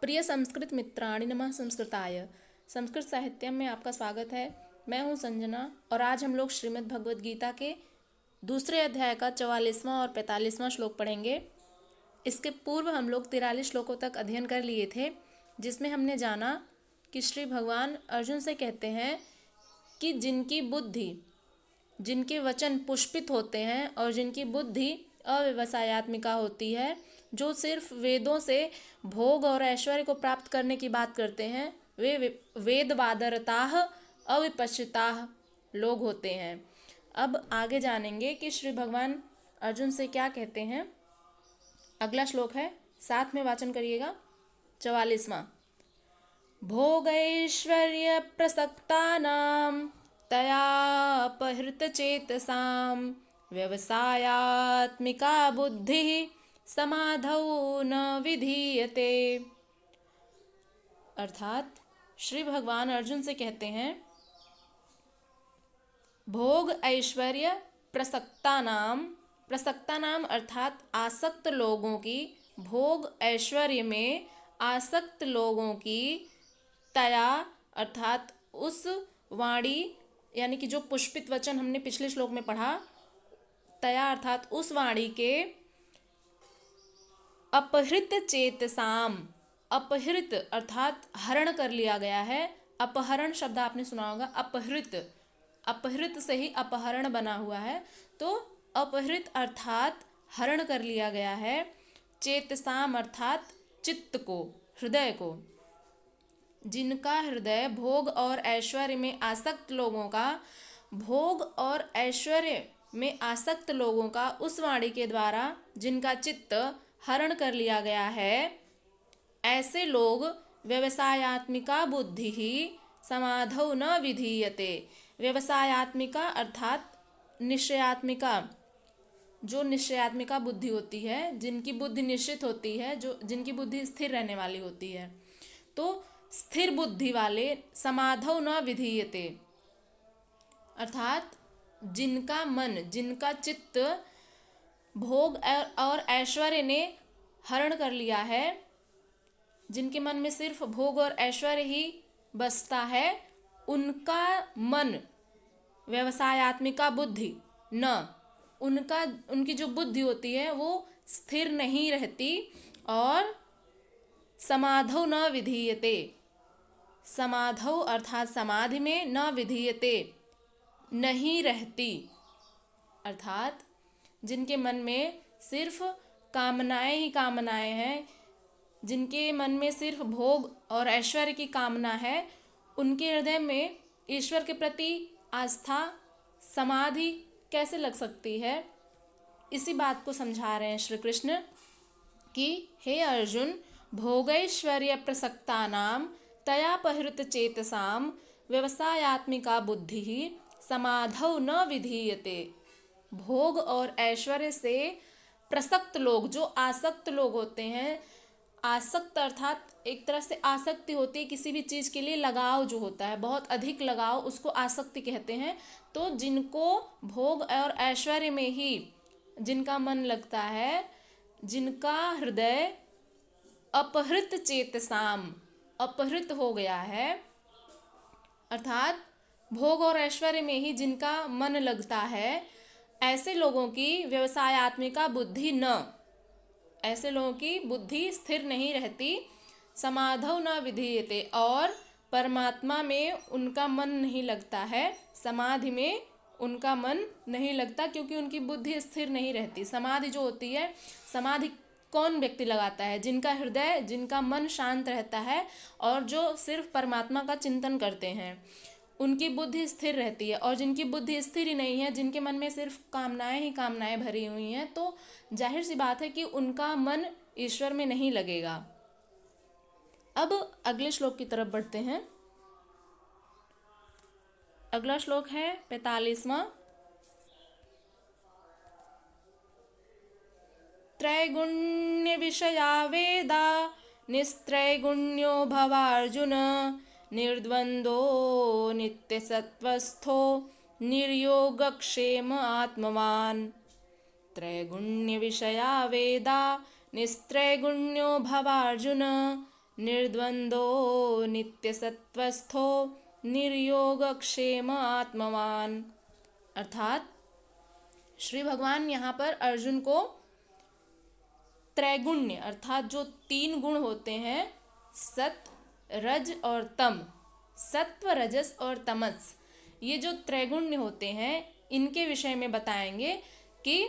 प्रिय संस्कृत मित्राणि नमः संस्कृताय। संस्कृत साहित्यम में आपका स्वागत है। मैं हूं संजना और आज हम लोग श्रीमद् भगवद गीता के दूसरे अध्याय का 44वां और 45वां श्लोक पढ़ेंगे। इसके पूर्व हम लोग 43 श्लोकों तक अध्ययन कर लिए थे, जिसमें हमने जाना कि श्री भगवान अर्जुन से कहते हैं कि जिनकी बुद्धि, जिनके वचन पुष्पित होते हैं और जिनकी बुद्धि अव्यवसायत्मिका होती है, जो सिर्फ वेदों से भोग और ऐश्वर्य को प्राप्त करने की बात करते हैं, वे वेदवादरताः अविपश्चिताः लोग होते हैं। अब आगे जानेंगे कि श्री भगवान अर्जुन से क्या कहते हैं। अगला श्लोक है, साथ में वाचन करिएगा। 44वां। भोगैश्वर्य प्रसक्तानां तयापहृतचेतसां व्यवसायात्मिका बुद्धिः समाधौ न विधीयते। अर्थात श्री भगवान अर्जुन से कहते हैं, भोग ऐश्वर्य प्रसक्तानाम अर्थात आसक्त लोगों की, भोग ऐश्वर्य में आसक्त लोगों की, तया अर्थात उस वाणी, यानी कि जो पुष्पित वचन हमने पिछले श्लोक में पढ़ा, तया अर्थात उस वाणी के अपहृत चेतसाम, अपहृत अर्थात हरण कर लिया गया है। अपहरण शब्द आपने सुना होगा, अपहृत, अपहृत से ही अपहरण बना हुआ है, तो अपहृत अर्थात हरण कर लिया गया है। चेतसाम अर्थात चित्त को, हृदय को, जिनका हृदय भोग और ऐश्वर्य में आसक्त लोगों का, भोग और ऐश्वर्य में आसक्त लोगों का उस वाणी के द्वारा जिनका चित्त हरण कर लिया गया है, ऐसे लोग व्यवसायात्मिका बुद्धि ही समाधौ न विधीयते। व्यवसायात्मिका अर्थात निश्चयात्मिका, जो निश्चयात्मिका बुद्धि होती है, जिनकी बुद्धि निश्चित होती है, जो जिनकी बुद्धि स्थिर रहने वाली होती है, तो स्थिर बुद्धि वाले समाधौ न विधीयते अर्थात जिनका मन, जिनका चित्त भोग और ऐश्वर्य ने हरण कर लिया है, जिनके मन में सिर्फ भोग और ऐश्वर्य ही बसता है, उनका मन व्यवसायात्मिका बुद्धि न, उनकी जो बुद्धि होती है वो स्थिर नहीं रहती और समाधौ न विधीयते, समाधौ अर्थात समाधि में, न विधीयते नहीं रहती अर्थात जिनके मन में सिर्फ कामनाएं ही कामनाएं हैं, जिनके मन में सिर्फ भोग और ऐश्वर्य की कामना है, उनके हृदय में ईश्वर के प्रति आस्था, समाधि कैसे लग सकती है। इसी बात को समझा रहे हैं श्री कृष्ण कि हे अर्जुन, भोगैश्वर्य प्रसक्तानां तयापहृत चेतसां व्यवसायात्मिका बुद्धि समाधौ न विधीयते। भोग और ऐश्वर्य से प्रसक्त लोग, जो आसक्त लोग होते हैं, आसक्त अर्थात एक तरह से आसक्ति होती है किसी भी चीज़ के लिए, लगाव जो होता है, बहुत अधिक लगाव, उसको आसक्ति कहते हैं। तो जिनको भोग और ऐश्वर्य में ही जिनका मन लगता है, जिनका हृदय अपहृत चेतसाम, अपहृत हो गया है, अर्थात भोग और ऐश्वर्य में ही जिनका मन लगता है, ऐसे लोगों की व्यवसायात्मिका बुद्धि न, ऐसे लोगों की बुद्धि स्थिर नहीं रहती, समाधौ न विधीयते और परमात्मा में उनका मन नहीं लगता है, समाधि में उनका मन नहीं लगता, क्योंकि उनकी बुद्धि स्थिर नहीं रहती। समाधि जो होती है, समाधि कौन व्यक्ति लगाता है? जिनका हृदय, जिनका मन शांत रहता है और जो सिर्फ परमात्मा का चिंतन करते हैं, उनकी बुद्धि स्थिर रहती है। और जिनकी बुद्धि स्थिर ही नहीं है, जिनके मन में सिर्फ कामनाएं ही कामनाएं भरी हुई हैं, तो जाहिर सी बात है कि उनका मन ईश्वर में नहीं लगेगा। अब अगले श्लोक की तरफ बढ़ते हैं। अगला श्लोक है 45वां। त्रैगुण्य विषया वेदा निस्त्रैगुण्यो भवार्जुन निर्द्वंदो नित्यसत्वस्थो निर्योगक्षेम आत्मवान्। त्रैगुण्य विषया वेदा निस्त्रैगुण्यो भवार्जुन निर्द्वंदो नित्यसत्वस्थो निर्योगक्षेम आत्मवान। अर्थात श्री भगवान यहाँ पर अर्जुन को त्रैगुण्य अर्थात जो 3 गुण होते हैं, सत, रज और तम, सत्व, रजस और तमस, ये जो त्रैगुण्य होते हैं इनके विषय में बताएंगे कि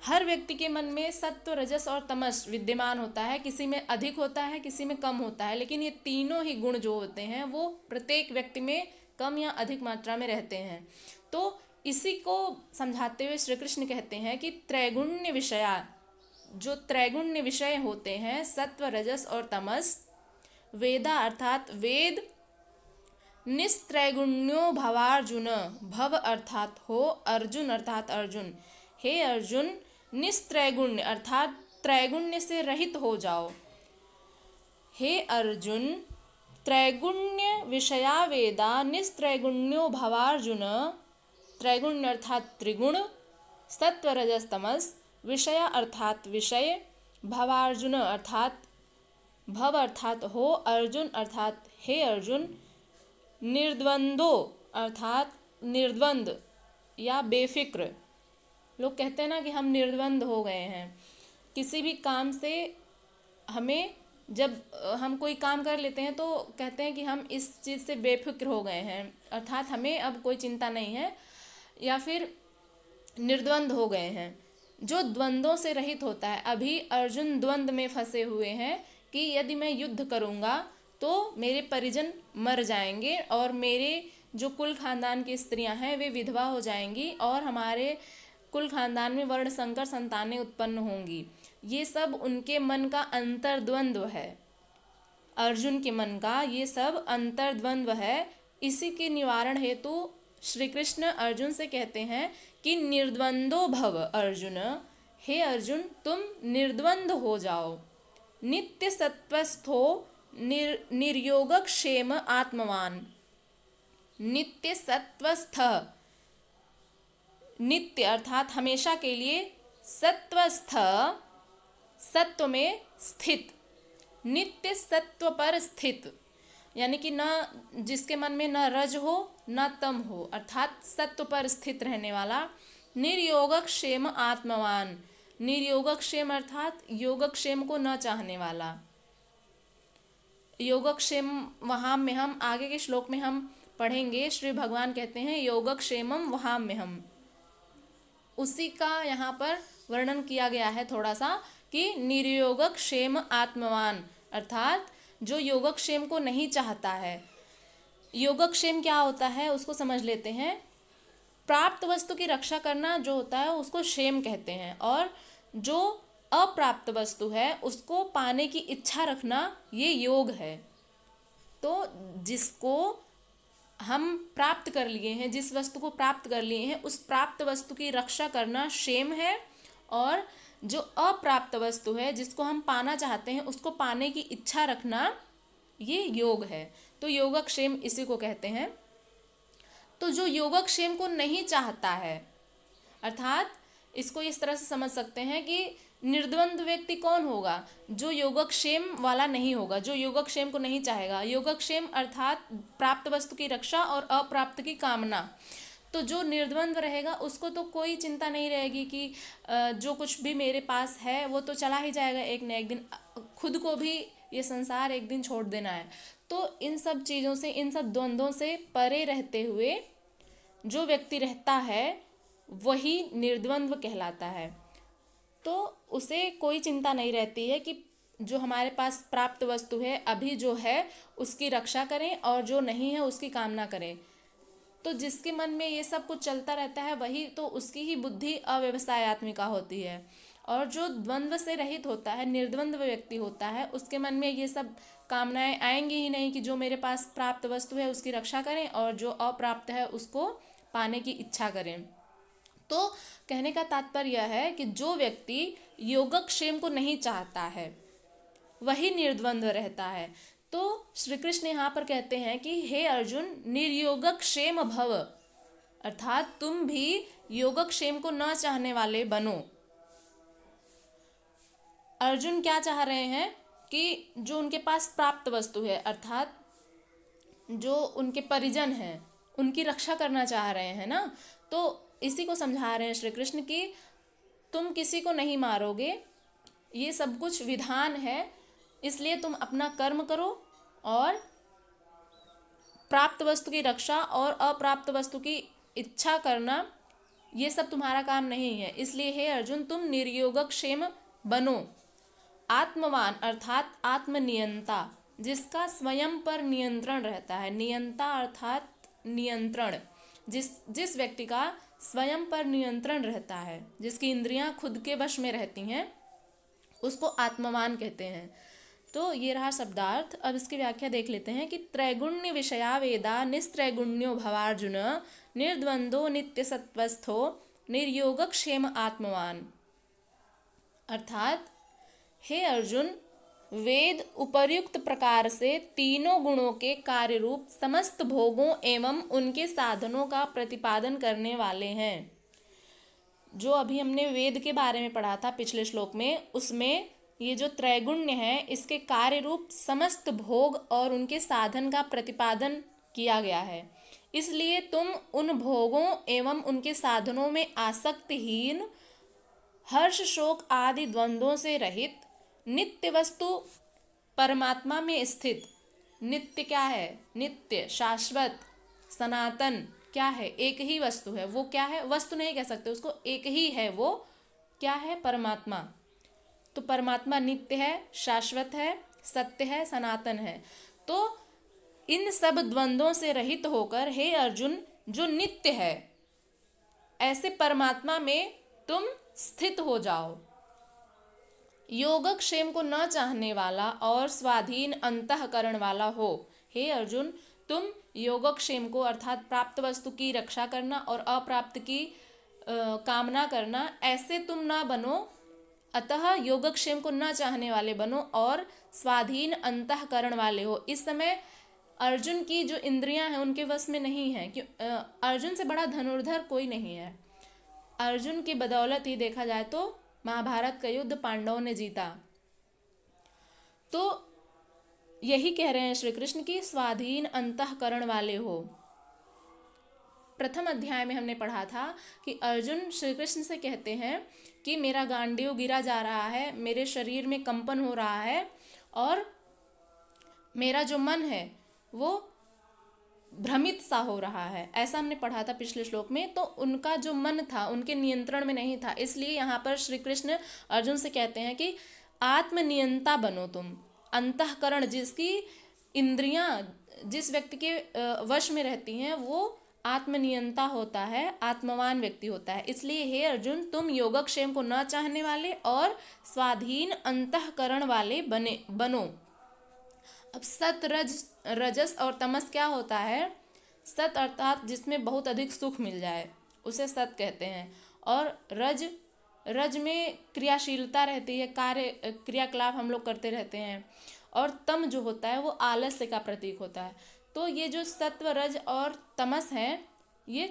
हर व्यक्ति के मन में सत्व, रजस और तमस विद्यमान होता है। किसी में अधिक होता है, किसी में कम होता है, लेकिन ये तीनों ही गुण जो होते हैं वो प्रत्येक व्यक्ति में कम या अधिक मात्रा में रहते हैं। तो इसी को समझाते हुए श्री कृष्ण कहते हैं कि त्रैगुण्य विषया, जो त्रैगुण्य विषय होते हैं सत्व, रजस और तमस, वेदा अर्थात वेद, निस्त्रैगुण्यो भवार्जुन, भव अर्थात हो, अर्जुन अर्थात अर्जुन, हे अर्जुन निस्त्रैगुण्य अर्थात त्रैगुण्य से रहित हो जाओ। हे अर्जुन त्रैगुण्य विषया वेदा निस्त्रैगुण्यो भवार्जुन, त्रैगुण्य अर्थात त्रिगुण, सत्व, रजस, तमस, विषया अर्थात विषय, भवार्जुन अर्थात भव अर्थात हो, अर्जुन अर्थात हे अर्जुन, निर्द्वंदो अर्थात निर्द्वंद या बेफिक्र। लोग कहते हैं ना कि हम निर्द्वंद हो गए हैं। किसी भी काम से हमें, जब हम कोई काम कर लेते हैं तो कहते हैं कि हम इस चीज़ से बेफिक्र हो गए हैं, अर्थात हमें अब कोई चिंता नहीं है, या फिर निर्द्वंद हो गए हैं, जो द्वंद्वों से रहित होता है। अभी अर्जुन द्वंद्व में फंसे हुए हैं कि यदि मैं युद्ध करूँगा तो मेरे परिजन मर जाएंगे और मेरे जो कुल खानदान की स्त्रियां हैं वे विधवा हो जाएंगी और हमारे कुल खानदान में वर्ण संकर संतानें उत्पन्न होंगी। ये सब उनके मन का अंतर्द्वंद्व है, अर्जुन के मन का ये सब अंतर्द्वंद्व है। इसी के निवारण हेतु श्री कृष्ण अर्जुन से कहते हैं कि निर्द्वंदो भव अर्जुन, हे अर्जुन तुम निर्द्वंद हो जाओ, नित्य सत्वस्थो निर्योगक्षेम आत्मवान। नित्य सत्वस्थ, नित्य अर्थात हमेशा के लिए, सत्वस्थ सत्व में स्थित, नित्य सत्व पर स्थित, यानी कि न जिसके मन में न रज हो न तम हो, अर्थात सत्व पर स्थित रहने वाला। निर्योगक्षेम आत्मवान, निर्योगक्षेम अर्थात योगक्षेम को न चाहने वाला। योगक्षेम वहाँ में हम आगे के श्लोक में हम पढ़ेंगे, श्री भगवान कहते हैं योगक्षेमम वहाँ में हम, उसी का यहाँ पर वर्णन किया गया है थोड़ा सा कि निर्योगक्षेम आत्मवान, अर्थात जो योगक्षेम को नहीं चाहता है। योगक्षेम क्या होता है उसको समझ लेते हैं। प्राप्त वस्तु की रक्षा करना जो होता है उसको क्षेम कहते हैं, और जो अप्राप्त वस्तु है उसको पाने की इच्छा रखना ये योग है। तो जिसको हम प्राप्त कर लिए हैं, जिस वस्तु को प्राप्त कर लिए हैं, उस प्राप्त वस्तु की रक्षा करना क्षेम है, और जो अप्राप्त वस्तु है जिसको हम पाना चाहते हैं उसको पाने की इच्छा रखना ये योग है। तो योगक्षेम इसी को कहते हैं। तो जो योगक्षेम को नहीं चाहता है, अर्थात इसको इस तरह से समझ सकते हैं कि निर्द्वंद व्यक्ति कौन होगा, जो योगक्षेम वाला नहीं होगा, जो योगक्षेम को नहीं चाहेगा। योगक्षेम अर्थात प्राप्त वस्तु की रक्षा और अप्राप्त की कामना। तो जो निर्द्वंद रहेगा उसको तो कोई चिंता नहीं रहेगी कि जो कुछ भी मेरे पास है वो तो चला ही जाएगा एक न एक दिन, खुद को भी ये संसार एक दिन छोड़ देना है। तो इन सब चीज़ों से, इन सब द्वंद्वों से परे रहते हुए जो व्यक्ति रहता है वही निर्द्वंद्व कहलाता है। तो उसे कोई चिंता नहीं रहती है कि जो हमारे पास प्राप्त वस्तु है अभी जो है उसकी रक्षा करें और जो नहीं है उसकी कामना करें। तो जिसके मन में ये सब कुछ चलता रहता है वही तो उसकी ही बुद्धि अव्यवसायत्मिका होती है। और जो द्वंद्व से रहित होता है, निर्द्वंद्व व्यक्ति होता है, उसके मन में ये सब कामनाएं आएंगी ही नहीं कि जो मेरे पास प्राप्त वस्तु है उसकी रक्षा करें और जो अप्राप्त है उसको पाने की इच्छा करें। तो कहने का तात्पर्य यह है कि जो व्यक्ति योगक्षेम को नहीं चाहता है वही निर्द्वंद्व रहता है। तो श्री कृष्ण यहाँ पर कहते हैं कि हे अर्जुन निर्योगक्षेम भव, अर्थात तुम भी योगक्षेम को न चाहने वाले बनो। अर्जुन क्या चाह रहे हैं कि जो उनके पास प्राप्त वस्तु है, अर्थात जो उनके परिजन हैं, उनकी रक्षा करना चाह रहे हैं ना, तो इसी को समझा रहे हैं श्री कृष्ण कि तुम किसी को नहीं मारोगे, ये सब कुछ विधान है, इसलिए तुम अपना कर्म करो और प्राप्त वस्तु की रक्षा और अप्राप्त वस्तु की इच्छा करना ये सब तुम्हारा काम नहीं है। इसलिए हे अर्जुन, तुम निर्योगक्षेम बनो। आत्मवान अर्थात आत्मनियंता, जिसका स्वयं पर नियंत्रण रहता है। नियंता अर्थात नियंत्रण, जिस व्यक्ति का स्वयं पर नियंत्रण रहता है, जिसकी इंद्रियां खुद के वश में रहती हैं, उसको आत्मवान कहते हैं। तो ये रहा शब्दार्थ। अब इसकी व्याख्या देख लेते हैं कि त्रैगुण्य विषया वेदा निस्त्रैगुण्यो भवार्जुन निर्द्वंदो नित्य सत्वस्थो निर्योगक्षेम आत्मवान। अर्थात हे अर्जुन, वेद उपर्युक्त प्रकार से तीनों गुणों के कार्य रूप समस्त भोगों एवं उनके साधनों का प्रतिपादन करने वाले हैं। जो अभी हमने वेद के बारे में पढ़ा था पिछले श्लोक में, उसमें ये जो त्रैगुण्य है, इसके कार्य रूप समस्त भोग और उनके साधन का प्रतिपादन किया गया है। इसलिए तुम उन भोगों एवं उनके साधनों में आसक्तिहीन, हर्ष शोक आदि द्वंद्वों से रहित, नित्य वस्तु परमात्मा में स्थित। नित्य क्या है? नित्य, शाश्वत, सनातन क्या है? एक ही वस्तु है। वो क्या है? वस्तु नहीं कह सकते उसको, एक ही है। वो क्या है? परमात्मा। तो परमात्मा नित्य है, शाश्वत है, सत्य है, सनातन है। तो इन सब द्वंद्वों से रहित होकर हे अर्जुन, जो नित्य है, ऐसे परमात्मा में तुम स्थित हो जाओ। योगक्षेम को न चाहने वाला और स्वाधीन अंतःकरण वाला हो। हे अर्जुन, तुम योगक्षेम को अर्थात प्राप्त वस्तु की रक्षा करना और अप्राप्त की कामना करना, ऐसे तुम ना बनो। अतः योगक्षेम को न चाहने वाले बनो और स्वाधीन अंतःकरण वाले हो। इस समय अर्जुन की जो इंद्रियां हैं उनके वश में नहीं है, कि अर्जुन से बड़ा धनुर्धर कोई नहीं है। अर्जुन की बदौलत ही देखा जाए तो महाभारत का युद्ध पांडवों ने जीता। तो यही कह रहे हैं श्री कृष्ण की स्वाधीन अंतःकरण वाले हो। प्रथम अध्याय में हमने पढ़ा था कि अर्जुन श्री कृष्ण से कहते हैं कि मेरा गांडीव गिरा जा रहा है, मेरे शरीर में कंपन हो रहा है और मेरा जो मन है वो भ्रमित सा हो रहा है। ऐसा हमने पढ़ा था पिछले श्लोक में। तो उनका जो मन था उनके नियंत्रण में नहीं था। इसलिए यहाँ पर श्री कृष्ण अर्जुन से कहते हैं कि आत्मनियंता बनो तुम। अंतःकरण, जिसकी इंद्रियां जिस व्यक्ति के वश में रहती हैं, वो आत्मनियंता होता है, आत्मवान व्यक्ति होता है। इसलिए हे अर्जुन, तुम योगक्षेम को न चाहने वाले और स्वाधीन अंतःकरण वाले बनो। अब सत, रजस और तमस क्या होता है? सत अर्थात जिसमें बहुत अधिक सुख मिल जाए, उसे सत कहते हैं। और रज में क्रियाशीलता रहती है, कार्य क्रियाकलाप हम लोग करते रहते हैं। और तम जो होता है वो आलस्य का प्रतीक होता है। तो ये जो सत्व, रज और तमस है, ये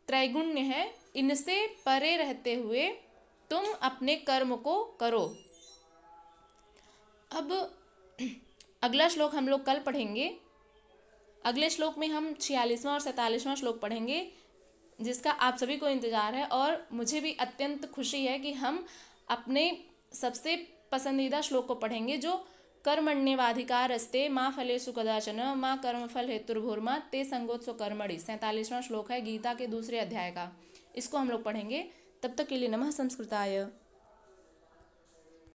त्रैगुण्य है। इनसे परे रहते हुए तुम अपने कर्म को करो। अब अगला श्लोक हम लोग कल पढ़ेंगे। अगले श्लोक में हम 46वां और 47वां श्लोक पढ़ेंगे, जिसका आप सभी को इंतजार है। और मुझे भी अत्यंत खुशी है कि हम अपने सबसे पसंदीदा श्लोक को पढ़ेंगे, जो कर्मण्येवाधिकारस्ते माँ फलेषु कदाचन माँ कर्मफल हेतुर्भुर्मा ते संगोत्सव कर्मणि। 47वां श्लोक है गीता के दूसरे अध्याय का। इसको हम लोग पढ़ेंगे। तब तक के लिए नमः संस्कृताय।